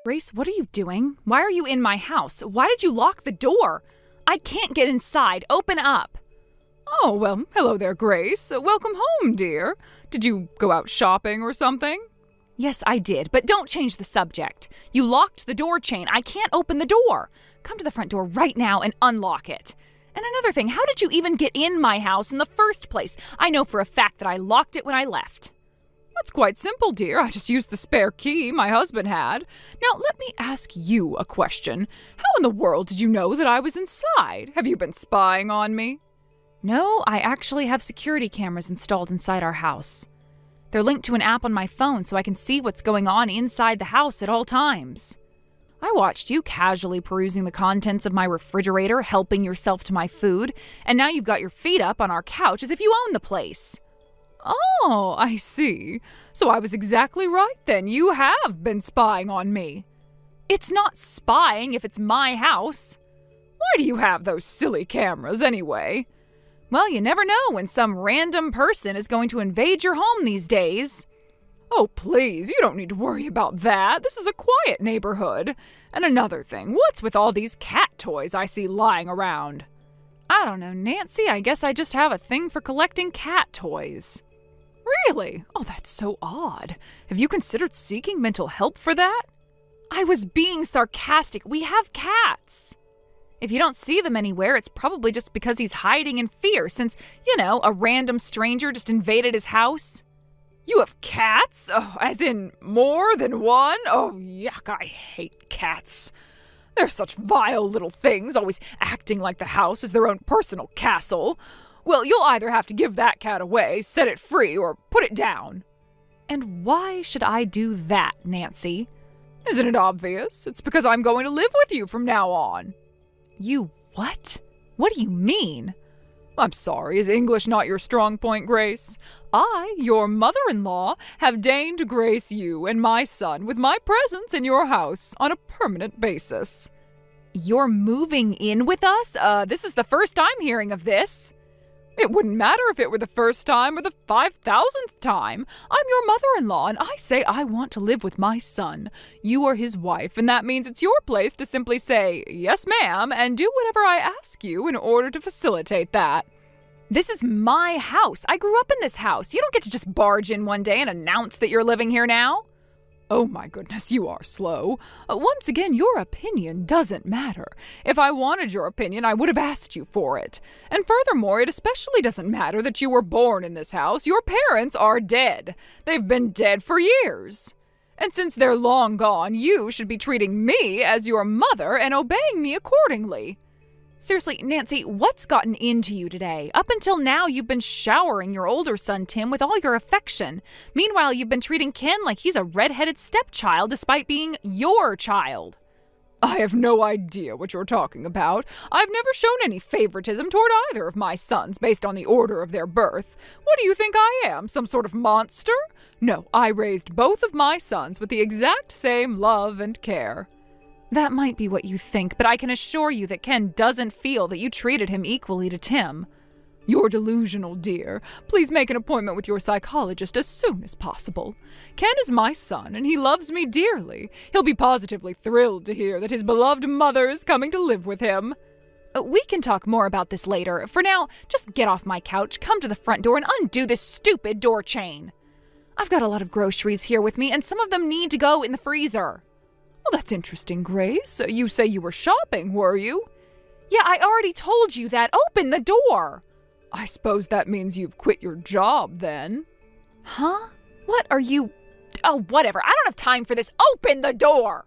Grace, what are you doing? Why are you in my house? Why did you lock the door? I can't get inside. Open up. Oh, well, hello there, Grace. Welcome home, dear. Did you go out shopping or something? Yes, I did, but don't change the subject. You locked the door chain. I can't open the door. Come to the front door right now and unlock it. And another thing, how did you even get in my house in the first place? I know for a fact that I locked it when I left. That's quite simple, dear. I just used the spare key my husband had. Now, let me ask you a question. How in the world did you know that I was inside? Have you been spying on me? No, I actually have security cameras installed inside our house. They're linked to an app on my phone so I can see what's going on inside the house at all times. I watched you casually perusing the contents of my refrigerator, helping yourself to my food, and now you've got your feet up on our couch as if you own the place. Oh, I see. So I was exactly right then. You have been spying on me. It's not spying if it's my house. Why do you have those silly cameras anyway? Well, you never know when some random person is going to invade your home these days. Oh, please, you don't need to worry about that. This is a quiet neighborhood. And another thing, what's with all these cat toys I see lying around? I don't know, Nancy. I guess I just have a thing for collecting cat toys. Really? Oh, that's so odd. Have you considered seeking mental help for that? I was being sarcastic. We have cats. If you don't see them anywhere, it's probably just because he's hiding in fear since, a random stranger just invaded his house. You have cats? Oh, as in more than one? Oh, yuck, I hate cats. They're such vile little things, always acting like the house is their own personal castle. Well, you'll either have to give that cat away, set it free, or put it down. And why should I do that, Nancy? Isn't it obvious? It's because I'm going to live with you from now on. You what? What do you mean? I'm sorry, is English not your strong point, Grace? I, your mother-in-law, have deigned to grace you and my son with my presence in your house on a permanent basis. You're moving in with us? This is the first I'm hearing of this. It wouldn't matter if it were the first time or the 5,000th time. I'm your mother-in-law, and I say I want to live with my son. You are his wife, and that means it's your place to simply say, yes, ma'am, and do whatever I ask you in order to facilitate that. This is my house. I grew up in this house. You don't get to just barge in one day and announce that you're living here now. Oh my goodness, you are slow. Once again, your opinion doesn't matter. If I wanted your opinion, I would have asked you for it. And furthermore, it especially doesn't matter that you were born in this house. Your parents are dead. They've been dead for years. And since they're long gone, you should be treating me as your mother and obeying me accordingly. Seriously, Nancy, what's gotten into you today? Up until now, you've been showering your older son, Tim, with all your affection. Meanwhile, you've been treating Ken like he's a red-headed stepchild despite being your child. I have no idea what you're talking about. I've never shown any favoritism toward either of my sons based on the order of their birth. What do you think I am, some sort of monster? No, I raised both of my sons with the exact same love and care. That might be what you think, but I can assure you that Ken doesn't feel that you treated him equally to Tim. You're delusional, dear. Please make an appointment with your psychologist as soon as possible. Ken is my son, and he loves me dearly. He'll be positively thrilled to hear that his beloved mother is coming to live with him. We can talk more about this later. For now, just get off my couch, come to the front door, and undo this stupid door chain. I've got a lot of groceries here with me, and some of them need to go in the freezer. Well, that's interesting, Grace. You say you were shopping, were you? Yeah, I already told you that. Open the door. I suppose that means you've quit your job, then. Huh? What are you... Oh, whatever. I don't have time for this. Open the door!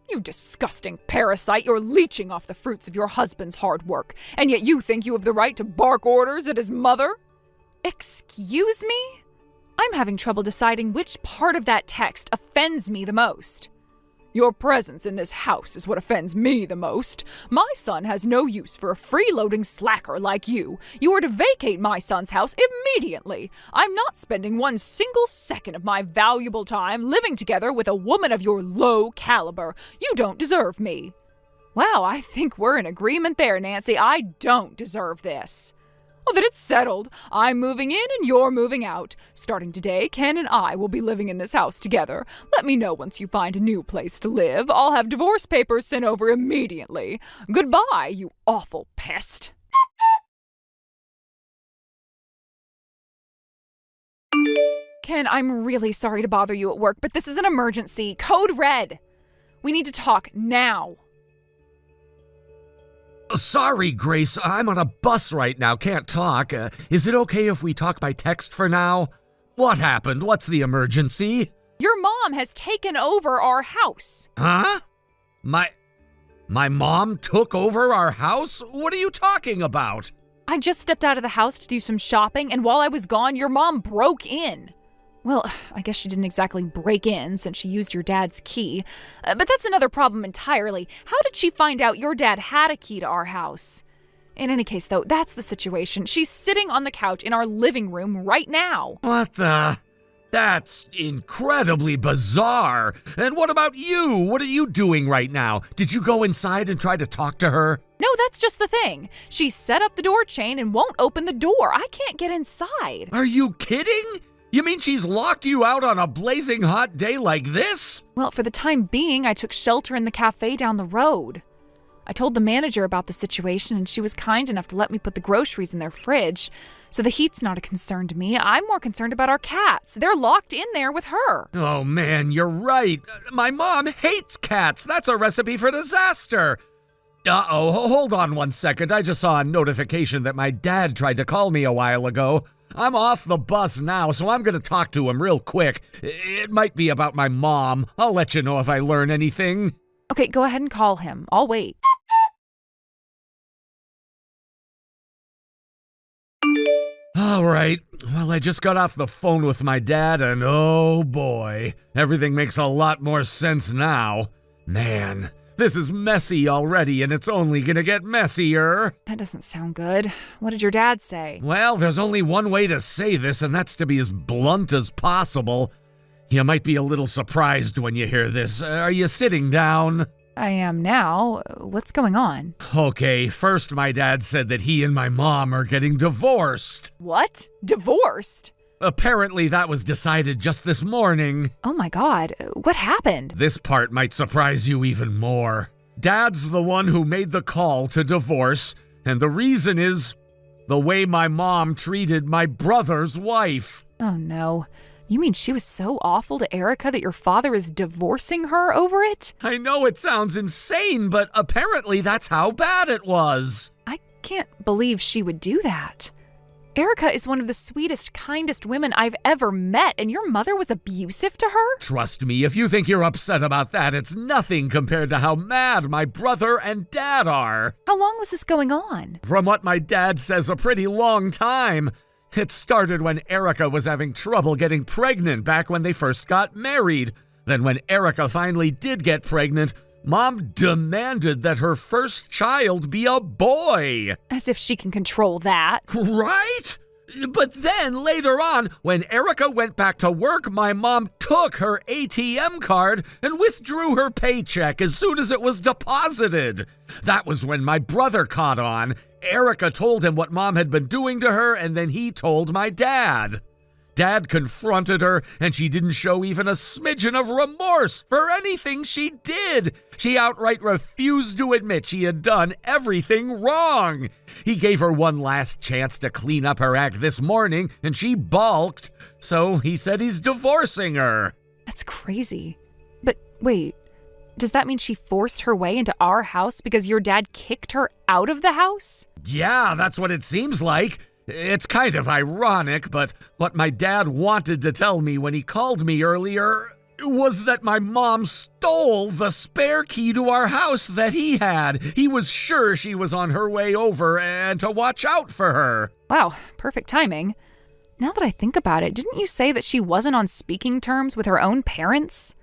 You disgusting parasite. You're leeching off the fruits of your husband's hard work, and yet you think you have the right to bark orders at his mother? Excuse me? I'm having trouble deciding which part of that text offends me the most. Your presence in this house is what offends me the most. My son has no use for a freeloading slacker like you. You are to vacate my son's house immediately. I'm not spending one single second of my valuable time living together with a woman of your low caliber. You don't deserve me. Wow, I think we're in agreement there, Nancy. I don't deserve this. Oh, then it's settled. I'm moving in and you're moving out. Starting today, Ken and I will be living in this house together. Let me know once you find a new place to live. I'll have divorce papers sent over immediately. Goodbye, you awful pest. Ken, I'm really sorry to bother you at work, but this is an emergency. Code red. We need to talk now. Sorry, Grace. I'm on a bus right now. Can't talk. Is it okay if we talk by text for now? What happened? What's the emergency? Your mom has taken over our house. Huh? My mom took over our house? What are you talking about? I just stepped out of the house to do some shopping, and while I was gone, your mom broke in. Well, I guess she didn't exactly break in since she used your dad's key. But that's another problem entirely. How did she find out your dad had a key to our house? In any case, though, that's the situation. She's sitting on the couch in our living room right now. What the? That's incredibly bizarre. And what about you? What are you doing right now? Did you go inside and try to talk to her? No, that's just the thing. She set up the door chain and won't open the door. I can't get inside. Are you kidding? You mean she's locked you out on a blazing hot day like this? Well, for the time being, I took shelter in the cafe down the road. I told the manager about the situation, and she was kind enough to let me put the groceries in their fridge. So the heat's not a concern to me. I'm more concerned about our cats. They're locked in there with her. Oh man, you're right. My mom hates cats. That's a recipe for disaster. Uh-oh, hold on one second. I just saw a notification that my dad tried to call me a while ago. I'm off the bus now, so I'm going to talk to him real quick. It might be about my mom. I'll let you know if I learn anything. Okay, go ahead and call him. I'll wait. All right. Well, I just got off the phone with my dad, and oh boy, everything makes a lot more sense now. Man, this is messy already, and it's only gonna get messier. That doesn't sound good. What did your dad say? Well, there's only one way to say this, and that's to be as blunt as possible. You might be a little surprised when you hear this. Are you sitting down? I am now. What's going on? Okay, first my dad said that he and my mom are getting divorced. What? Divorced? Apparently that was decided just this morning. Oh my God, what happened? This part might surprise you even more. Dad's the one who made the call to divorce, and the reason is the way my mom treated my brother's wife. Oh no. You mean she was so awful to Erica that your father is divorcing her over it? I know it sounds insane, but apparently that's how bad it was. I can't believe she would do that. Erica is one of the sweetest, kindest women I've ever met, and your mother was abusive to her? Trust me, if you think you're upset about that, it's nothing compared to how mad my brother and dad are. How long was this going on? From what my dad says, a pretty long time. It started when Erica was having trouble getting pregnant back when they first got married. Then when Erica finally did get pregnant, Mom demanded that her first child be a boy. As if she can control that. Right? But then later on, when Erica went back to work, my mom took her ATM card and withdrew her paycheck as soon as it was deposited. That was when my brother caught on. Erica told him what Mom had been doing to her, and then he told my dad. Dad confronted her, and she didn't show even a smidgen of remorse for anything she did. She outright refused to admit she had done everything wrong. He gave her one last chance to clean up her act this morning, and she balked, so he said he's divorcing her. That's crazy. But wait, does that mean she forced her way into our house because your dad kicked her out of the house? Yeah, that's what it seems like. It's kind of ironic, but what my dad wanted to tell me when he called me earlier was that my mom stole the spare key to our house that he had. He was sure she was on her way over and to watch out for her. Wow, perfect timing. Now that I think about it, didn't you say that she wasn't on speaking terms with her own parents?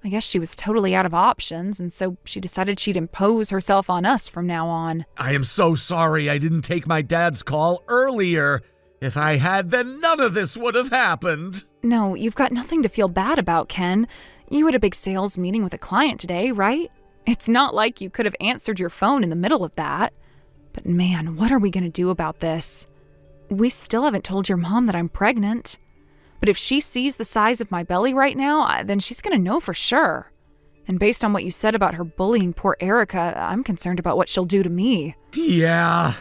I guess she was totally out of options, and so she decided she'd impose herself on us from now on. I am so sorry I didn't take my dad's call earlier. If I had, then none of this would have happened. No, you've got nothing to feel bad about, Ken. You had a big sales meeting with a client today, right? It's not like you could have answered your phone in the middle of that. But man, what are we going to do about this? We still haven't told your mom that I'm pregnant. But if she sees the size of my belly right now, then she's going to know for sure. And based on what you said about her bullying poor Erica, I'm concerned about what she'll do to me. Yeah.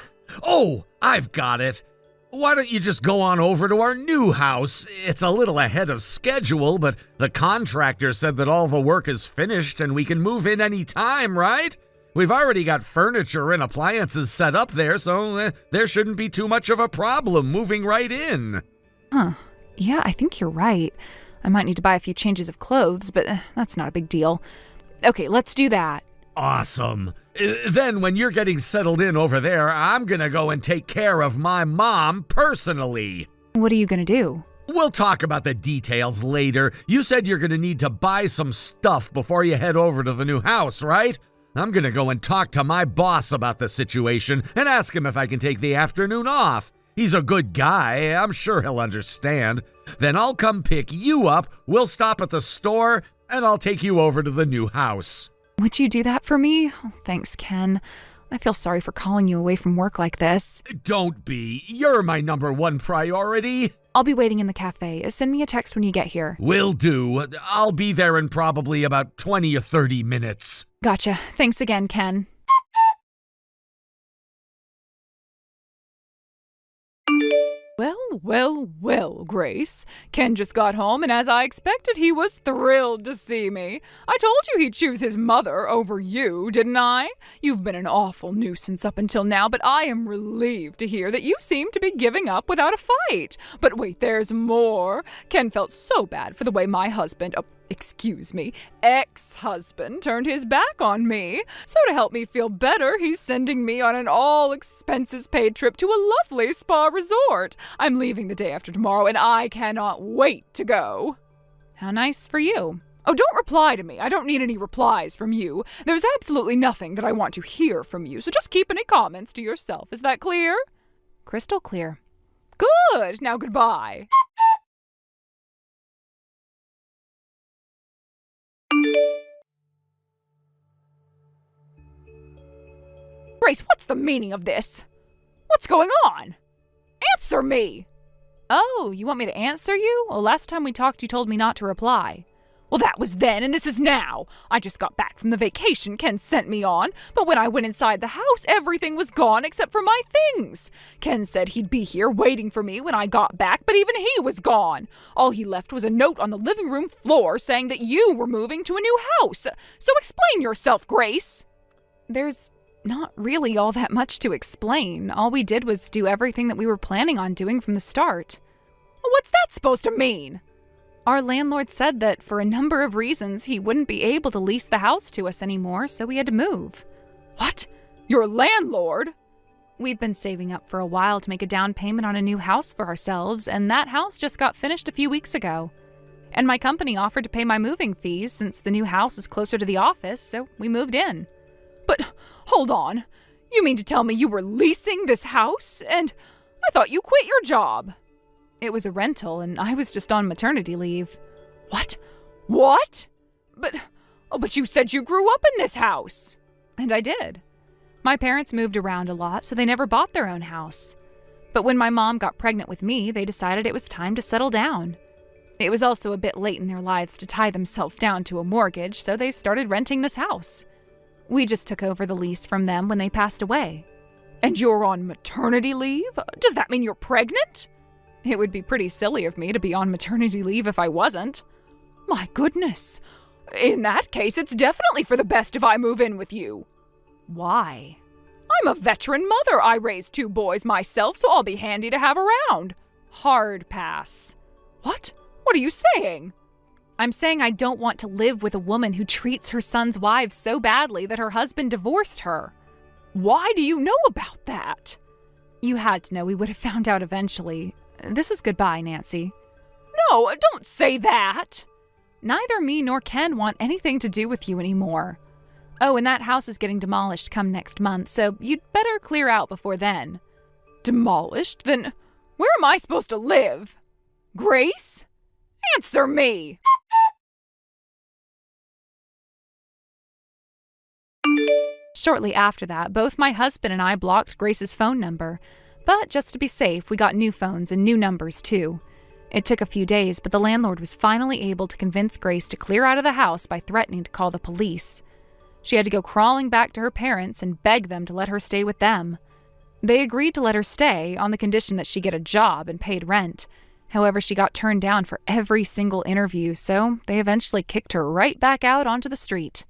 Oh, I've got it. Why don't you just go on over to our new house? It's a little ahead of schedule, but the contractor said that all the work is finished and we can move in any time, right? We've already got furniture and appliances set up there, so there shouldn't be too much of a problem moving right in. Huh. Yeah, I think you're right. I might need to buy a few changes of clothes, but that's not a big deal. Okay, let's do that. Awesome. Then when you're getting settled in over there, I'm gonna go and take care of my mom personally. What are you gonna do? We'll talk about the details later. You said you're gonna need to buy some stuff before you head over to the new house, right? I'm gonna go and talk to my boss about the situation and ask him if I can take the afternoon off. He's a good guy. I'm sure he'll understand. Then I'll come pick you up, we'll stop at the store, and I'll take you over to the new house. Would you do that for me? Oh, thanks, Ken. I feel sorry for calling you away from work like this. Don't be. You're my number one priority. I'll be waiting in the cafe. Send me a text when you get here. Will do. I'll be there in probably about 20 or 30 minutes. Gotcha. Thanks again, Ken. Well, Grace. Ken just got home, and as I expected, he was thrilled to see me. I told you he'd choose his mother over you, didn't I? You've been an awful nuisance up until now, but I am relieved to hear that you seem to be giving up without a fight. But wait, there's more. Ken felt so bad for the way my husband, ex-husband turned his back on me. So to help me feel better, he's sending me on an all-expenses-paid trip to a lovely spa resort. I'm leaving the day after tomorrow, and I cannot wait to go. How nice for you. Oh, don't reply to me. I don't need any replies from you. There's absolutely nothing that I want to hear from you, so just keep any comments to yourself. Is that clear? Crystal clear. Good. Now goodbye. Grace, what's the meaning of this? What's going on? Answer me! Oh, you want me to answer you? Well, last time we talked, you told me not to reply. Well, that was then, and this is now. I just got back from the vacation Ken sent me on, but when I went inside the house, everything was gone except for my things. Ken said he'd be here waiting for me when I got back, but even he was gone. All he left was a note on the living room floor saying that you were moving to a new house. So explain yourself, Grace. There's not really all that much to explain. All we did was do everything that we were planning on doing from the start. What's that supposed to mean? Our landlord said that for a number of reasons he wouldn't be able to lease the house to us anymore, so we had to move. What? Your landlord? We'd been saving up for a while to make a down payment on a new house for ourselves, and that house just got finished a few weeks ago. And my company offered to pay my moving fees since the new house is closer to the office, so we moved in. But hold on. You mean to tell me you were leasing this house? And I thought you quit your job. It was a rental, and I was just on maternity leave. What? What? But you said you grew up in this house. And I did. My parents moved around a lot, so they never bought their own house. But when my mom got pregnant with me, they decided it was time to settle down. It was also a bit late in their lives to tie themselves down to a mortgage, so they started renting this house. We just took over the lease from them when they passed away. And you're on maternity leave? Does that mean you're pregnant? It would be pretty silly of me to be on maternity leave if I wasn't. My goodness. In that case, it's definitely for the best if I move in with you. Why? I'm a veteran mother. I raised 2 boys myself, so I'll be handy to have around. Hard pass. What? What are you saying? I'm saying I don't want to live with a woman who treats her son's wives so badly that her husband divorced her. Why do you know about that? You had to know. We would have found out eventually. This is goodbye, Nancy. No, don't say that. Neither me nor Ken want anything to do with you anymore. Oh, and that house is getting demolished come next month, so you'd better clear out before then. Demolished? Then where am I supposed to live? Grace? Answer me! Shortly after that, both my husband and I blocked Grace's phone number. But just to be safe, we got new phones and new numbers too. It took a few days, but the landlord was finally able to convince Grace to clear out of the house by threatening to call the police. She had to go crawling back to her parents and beg them to let her stay with them. They agreed to let her stay on the condition that she get a job and paid rent. However, she got turned down for every single interview, so they eventually kicked her right back out onto the street.